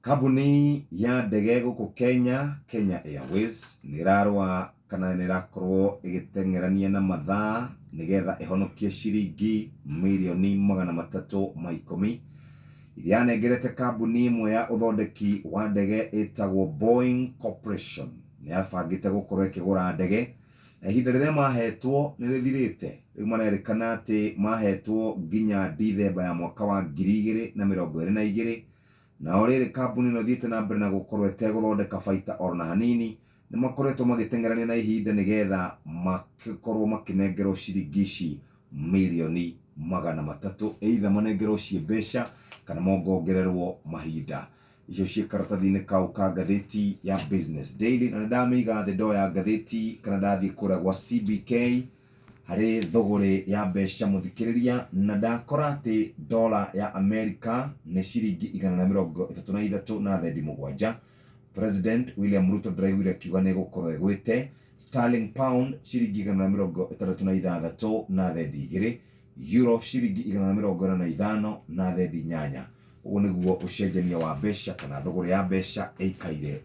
Kambuni ya ndege guku Kenya Airways nirarwa kana nirakorwo igitengerania na mathaa nigetha ihonokie ciringi mirioni 310 iria nengerete kambuni imwe ya uthondeki wa ndege itagwo Boeing Corporation niyabangite gukorwo ikigura ndege na ihinda riria mahetwo nirithirite. Riu marerikana ati mahetwo nginya Dithemba ya mwaka wa 2022 na orere kambuni no thiete na mbere na gukorwo eteguthondeka baita ona hanini ni makoretwo magitengerania na ihinda nigetha makikorwo makinengerwo ciringi ici mirioni 300 either manengerwo cie mbeca kana mongongererwo mahinda. Icio cie karatathi-ini kau ka ngathĩti ya Business Daily na ndamiga thĩ ndoya ngathĩti kana ndathie kũrĩa gwa CBK hari thogore ya mbeca muthikiriria na ndakora ati dola ya America ni ciringi 133 na thendi 7. President William Ruto ndiraiguire kiuga ni gukorwo egwite. Sterling pound ciringi 166 na thendi 2. Euro ciringi 145 na thendi 8. Uguo niguo ucenjania wa mbeca kana thogore ya mbeca ikaire